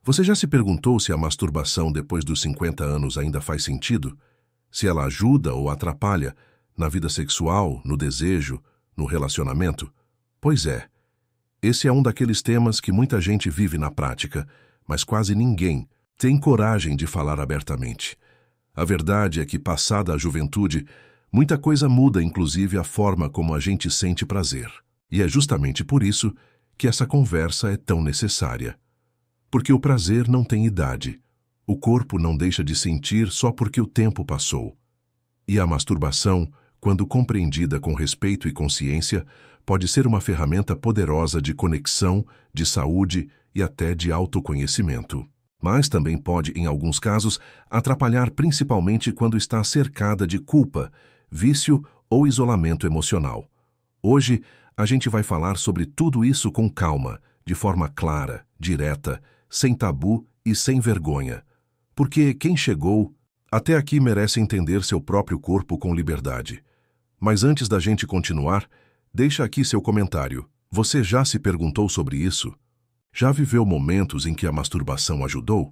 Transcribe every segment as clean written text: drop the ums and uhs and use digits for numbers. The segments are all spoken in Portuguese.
Você já se perguntou se a masturbação depois dos 50 anos ainda faz sentido? Se ela ajuda ou atrapalha na vida sexual, no desejo, no relacionamento? Pois é, esse é um daqueles temas que muita gente vive na prática, mas quase ninguém tem coragem de falar abertamente. A verdade é que, passada a juventude, muita coisa muda, inclusive a forma como a gente sente prazer. E é justamente por isso que essa conversa é tão necessária. Porque o prazer não tem idade. O corpo não deixa de sentir só porque o tempo passou. E a masturbação, quando compreendida com respeito e consciência, pode ser uma ferramenta poderosa de conexão, de saúde e até de autoconhecimento. Mas também pode, em alguns casos, atrapalhar principalmente quando está cercada de culpa, vício ou isolamento emocional. Hoje, a gente vai falar sobre tudo isso com calma, de forma clara, direta, sem tabu e sem vergonha. Porque quem chegou até aqui merece entender seu próprio corpo com liberdade. Mas antes da gente continuar, deixa aqui seu comentário. Você já se perguntou sobre isso? Já viveu momentos em que a masturbação ajudou?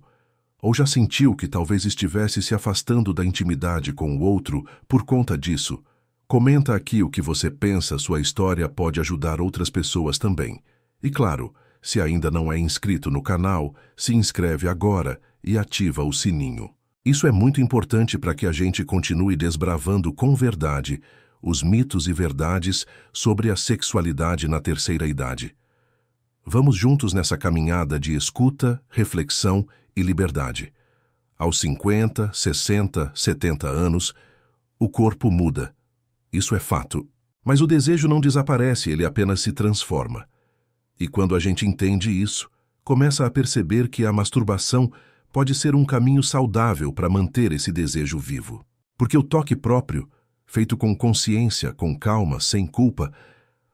Ou já sentiu que talvez estivesse se afastando da intimidade com o outro por conta disso? Comenta aqui o que você pensa, sua história pode ajudar outras pessoas também. E claro, se ainda não é inscrito no canal, se inscreve agora e ativa o sininho. Isso é muito importante para que a gente continue desbravando com verdade os mitos e verdades sobre a sexualidade na terceira idade. Vamos juntos nessa caminhada de escuta, reflexão e liberdade. Aos 50, 60, 70 anos, o corpo muda. Isso é fato. Mas o desejo não desaparece, ele apenas se transforma. E quando a gente entende isso, começa a perceber que a masturbação pode ser um caminho saudável para manter esse desejo vivo. Porque o toque próprio, feito com consciência, com calma, sem culpa,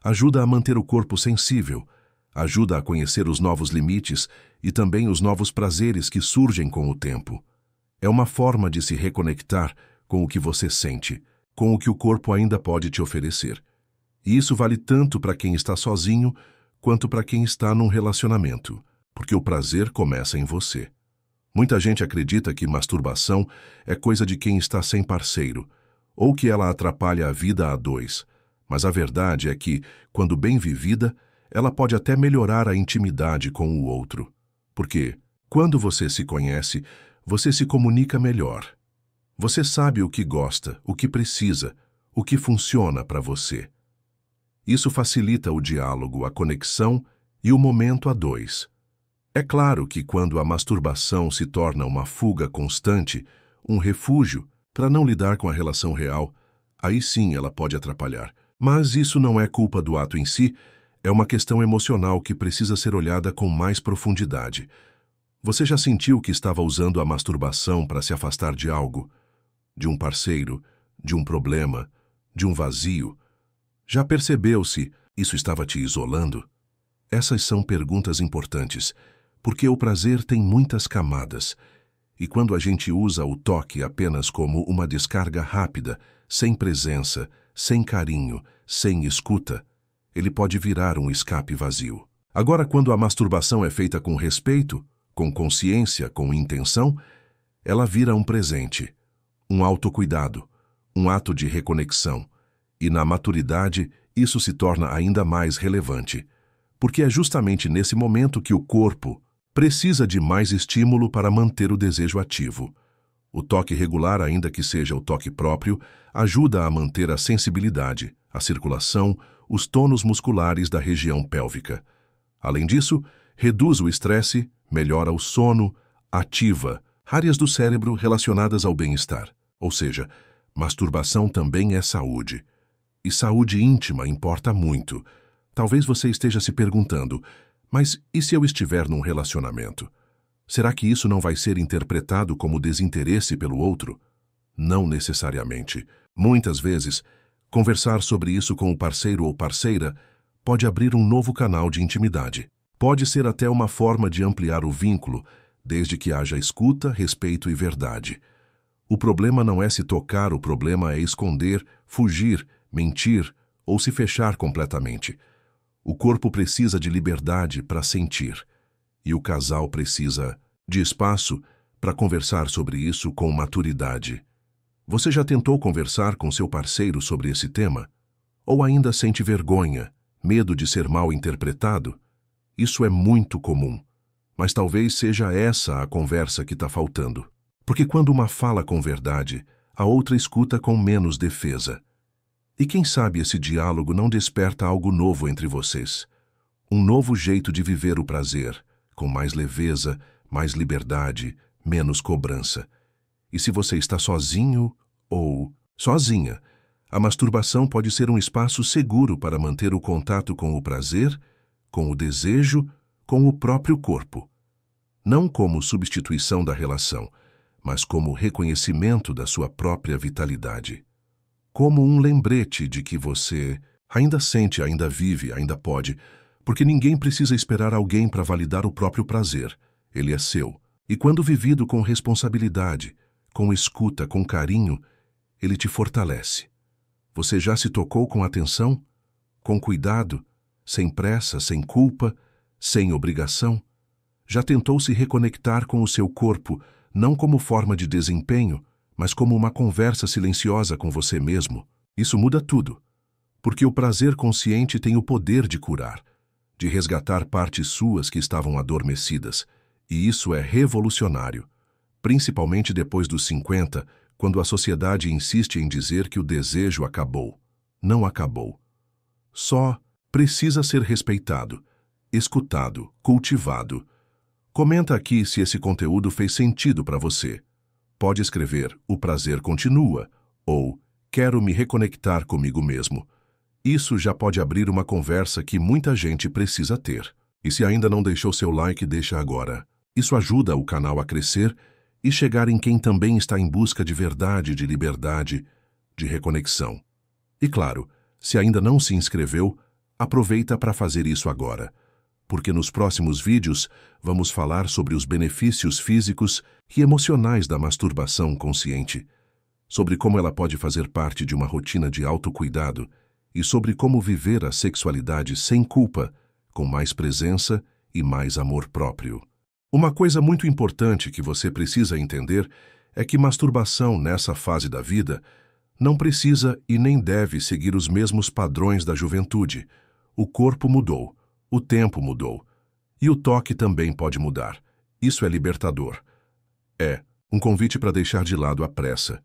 ajuda a manter o corpo sensível, ajuda a conhecer os novos limites e também os novos prazeres que surgem com o tempo. É uma forma de se reconectar com o que você sente, com o que o corpo ainda pode te oferecer. E isso vale tanto para quem está sozinho, quanto para quem está num relacionamento, porque o prazer começa em você. Muita gente acredita que masturbação é coisa de quem está sem parceiro, ou que ela atrapalha a vida a dois, mas a verdade é que, quando bem vivida, ela pode até melhorar a intimidade com o outro. Porque, quando você se conhece, você se comunica melhor. Você sabe o que gosta, o que precisa, o que funciona para você. Isso facilita o diálogo, a conexão e o momento a dois. É claro que quando a masturbação se torna uma fuga constante, um refúgio para não lidar com a relação real, aí sim ela pode atrapalhar. Mas isso não é culpa do ato em si, é uma questão emocional que precisa ser olhada com mais profundidade. Você já sentiu que estava usando a masturbação para se afastar de algo? De um parceiro, de um problema, de um vazio? Já percebeu se isso estava te isolando? Essas são perguntas importantes, porque o prazer tem muitas camadas. E quando a gente usa o toque apenas como uma descarga rápida, sem presença, sem carinho, sem escuta, ele pode virar um escape vazio. Agora, quando a masturbação é feita com respeito, com consciência, com intenção, ela vira um presente, um autocuidado, um ato de reconexão. E na maturidade, isso se torna ainda mais relevante, porque é justamente nesse momento que o corpo precisa de mais estímulo para manter o desejo ativo. O toque regular, ainda que seja o toque próprio, ajuda a manter a sensibilidade, a circulação, os tônus musculares da região pélvica. Além disso, reduz o estresse, melhora o sono, ativa áreas do cérebro relacionadas ao bem-estar. Ou seja, masturbação também é saúde. E saúde íntima importa muito. Talvez você esteja se perguntando, mas e se eu estiver num relacionamento? Será que isso não vai ser interpretado como desinteresse pelo outro? Não necessariamente. Muitas vezes, conversar sobre isso com o parceiro ou parceira pode abrir um novo canal de intimidade. Pode ser até uma forma de ampliar o vínculo, desde que haja escuta, respeito e verdade. O problema não é se tocar, o problema é esconder, fugir, mentir ou se fechar completamente. O corpo precisa de liberdade para sentir, e o casal precisa de espaço para conversar sobre isso com maturidade. Você já tentou conversar com seu parceiro sobre esse tema? Ou ainda sente vergonha, medo de ser mal interpretado? Isso é muito comum, mas talvez seja essa a conversa que está faltando. Porque quando uma fala com verdade, a outra escuta com menos defesa. E quem sabe esse diálogo não desperta algo novo entre vocês? Um novo jeito de viver o prazer, com mais leveza, mais liberdade, menos cobrança. E se você está sozinho ou sozinha, a masturbação pode ser um espaço seguro para manter o contato com o prazer, com o desejo, com o próprio corpo. Não como substituição da relação, mas como reconhecimento da sua própria vitalidade. Como um lembrete de que você ainda sente, ainda vive, ainda pode, porque ninguém precisa esperar alguém para validar o próprio prazer. Ele é seu. E quando vivido com responsabilidade, com escuta, com carinho, ele te fortalece. Você já se tocou com atenção, com cuidado, sem pressa, sem culpa, sem obrigação? Já tentou se reconectar com o seu corpo, não como forma de desempenho, mas como uma conversa silenciosa com você mesmo? Isso muda tudo, porque o prazer consciente tem o poder de curar, de resgatar partes suas que estavam adormecidas, e isso é revolucionário, principalmente depois dos 50, quando a sociedade insiste em dizer que o desejo acabou. Não acabou. Só precisa ser respeitado, escutado, cultivado. Comenta aqui se esse conteúdo fez sentido para você. Pode escrever "O prazer continua" ou "Quero me reconectar comigo mesmo". Isso já pode abrir uma conversa que muita gente precisa ter. E se ainda não deixou seu like, deixa agora. Isso ajuda o canal a crescer e chegar em quem também está em busca de verdade, de liberdade, de reconexão. E claro, se ainda não se inscreveu, aproveita para fazer isso agora, porque nos próximos vídeos vamos falar sobre os benefícios físicos e emocionais da masturbação consciente, sobre como ela pode fazer parte de uma rotina de autocuidado e sobre como viver a sexualidade sem culpa, com mais presença e mais amor próprio. Uma coisa muito importante que você precisa entender é que masturbação nessa fase da vida não precisa e nem deve seguir os mesmos padrões da juventude. O corpo mudou, o tempo mudou, e o toque também pode mudar. Isso é libertador. É um convite para deixar de lado a pressa,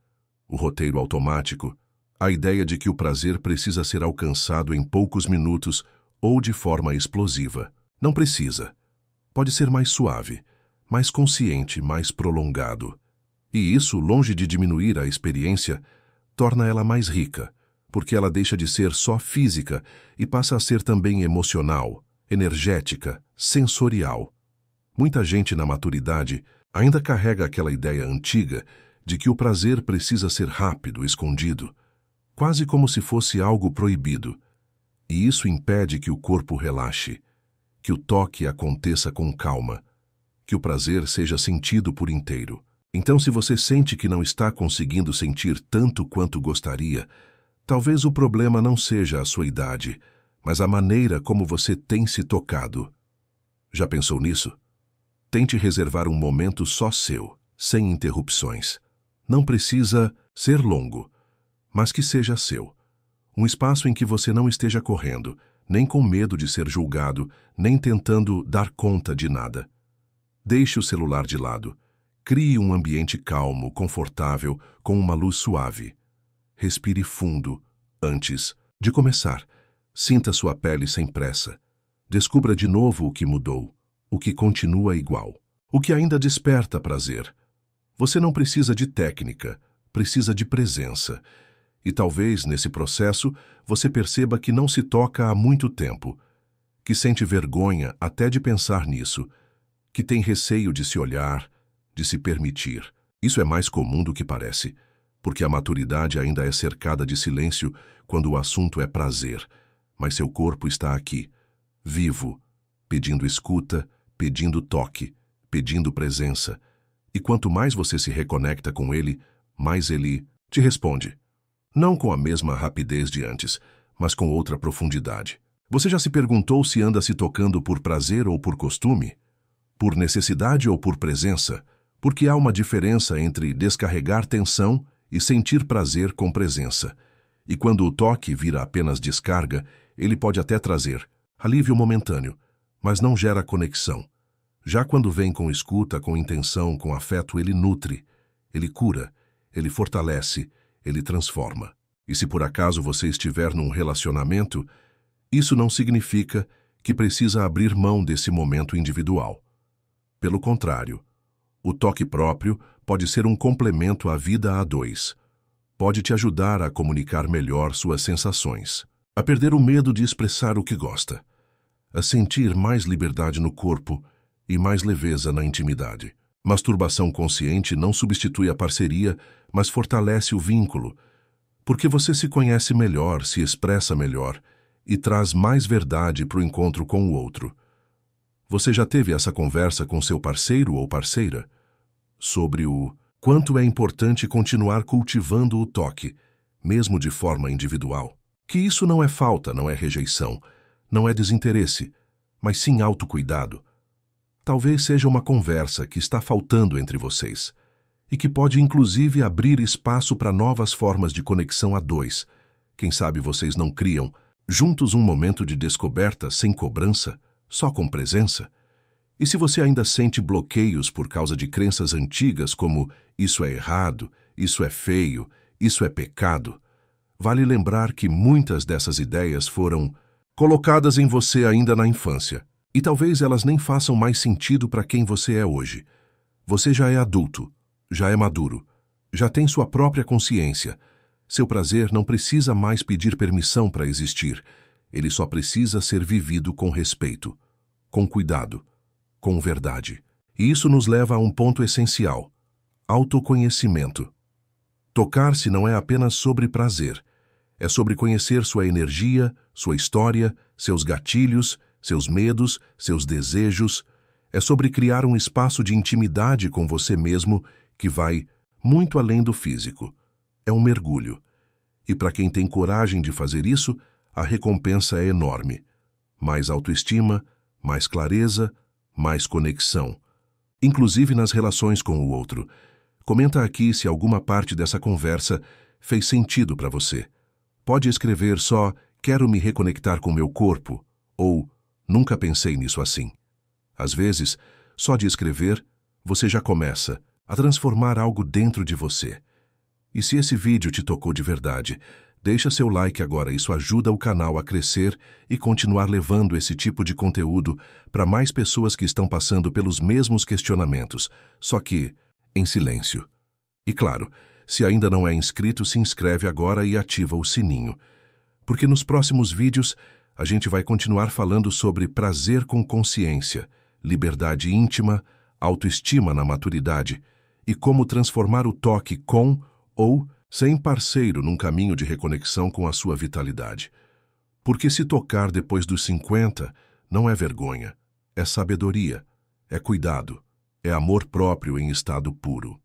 o roteiro automático, a ideia de que o prazer precisa ser alcançado em poucos minutos ou de forma explosiva. Não precisa. Pode ser mais suave, mais consciente, mais prolongado. E isso, longe de diminuir a experiência, torna ela mais rica, porque ela deixa de ser só física e passa a ser também emocional, energética, sensorial. Muita gente na maturidade ainda carrega aquela ideia antiga de que o prazer precisa ser rápido, escondido, quase como se fosse algo proibido. E isso impede que o corpo relaxe, que o toque aconteça com calma, que o prazer seja sentido por inteiro. Então, se você sente que não está conseguindo sentir tanto quanto gostaria, talvez o problema não seja a sua idade, mas a maneira como você tem se tocado. Já pensou nisso? Tente reservar um momento só seu, sem interrupções. Não precisa ser longo, mas que seja seu. Um espaço em que você não esteja correndo, nem com medo de ser julgado, nem tentando dar conta de nada. Deixe o celular de lado. Crie um ambiente calmo, confortável, com uma luz suave. Respire fundo antes de começar. Sinta sua pele sem pressa. Descubra de novo o que mudou, o que continua igual, o que ainda desperta prazer. Você não precisa de técnica, precisa de presença. E talvez, nesse processo, você perceba que não se toca há muito tempo, que sente vergonha até de pensar nisso, que tem receio de se olhar, de se permitir. Isso é mais comum do que parece, porque a maturidade ainda é cercada de silêncio quando o assunto é prazer, mas seu corpo está aqui, vivo, pedindo escuta, pedindo toque, pedindo presença. E quanto mais você se reconecta com ele, mais ele te responde. Não com a mesma rapidez de antes, mas com outra profundidade. Você já se perguntou se anda se tocando por prazer ou por costume? por necessidade ou por presença, porque há uma diferença entre descarregar tensão e sentir prazer com presença. E quando o toque vira apenas descarga, ele pode até trazer alívio momentâneo, mas não gera conexão. Já quando vem com escuta, com intenção, com afeto, ele nutre, ele cura, ele fortalece, ele transforma. E se por acaso você estiver num relacionamento, isso não significa que precisa abrir mão desse momento individual. Pelo contrário, o toque próprio pode ser um complemento à vida a dois. Pode te ajudar a comunicar melhor suas sensações, a perder o medo de expressar o que gosta, a sentir mais liberdade no corpo e mais leveza na intimidade. Masturbação consciente não substitui a parceria, mas fortalece o vínculo, porque você se conhece melhor, se expressa melhor e traz mais verdade para o encontro com o outro. Você já teve essa conversa com seu parceiro ou parceira sobre o quanto é importante continuar cultivando o toque, mesmo de forma individual? Que isso não é falta, não é rejeição, não é desinteresse, mas sim autocuidado. Talvez seja uma conversa que está faltando entre vocês e que pode inclusive abrir espaço para novas formas de conexão a dois. Quem sabe vocês não criam juntos um momento de descoberta sem cobrança, só com presença? E se você ainda sente bloqueios por causa de crenças antigas como isso é errado, isso é feio, isso é pecado, vale lembrar que muitas dessas ideias foram colocadas em você ainda na infância. E talvez elas nem façam mais sentido para quem você é hoje. Você já é adulto, já é maduro, já tem sua própria consciência. Seu prazer não precisa mais pedir permissão para existir. Ele só precisa ser vivido com respeito, com cuidado, com verdade. E isso nos leva a um ponto essencial: autoconhecimento. Tocar-se não é apenas sobre prazer. É sobre conhecer sua energia, sua história, seus gatilhos, seus medos, seus desejos. É sobre criar um espaço de intimidade com você mesmo que vai muito além do físico. É um mergulho. E para quem tem coragem de fazer isso, a recompensa é enorme. Mais autoestima, mais clareza, mais conexão. Inclusive nas relações com o outro. Comenta aqui se alguma parte dessa conversa fez sentido para você. Pode escrever só "quero me reconectar com meu corpo" ou "nunca pensei nisso assim". Às vezes, só de escrever, você já começa a transformar algo dentro de você. E se esse vídeo te tocou de verdade, deixa seu like agora, isso ajuda o canal a crescer e continuar levando esse tipo de conteúdo para mais pessoas que estão passando pelos mesmos questionamentos, só que em silêncio. E claro, se ainda não é inscrito, se inscreve agora e ativa o sininho, porque nos próximos vídeos a gente vai continuar falando sobre prazer com consciência, liberdade íntima, autoestima na maturidade e como transformar o toque com ou sem parceiro num caminho de reconexão com a sua vitalidade. Porque se tocar depois dos 50 não é vergonha, é sabedoria, é cuidado, é amor próprio em estado puro.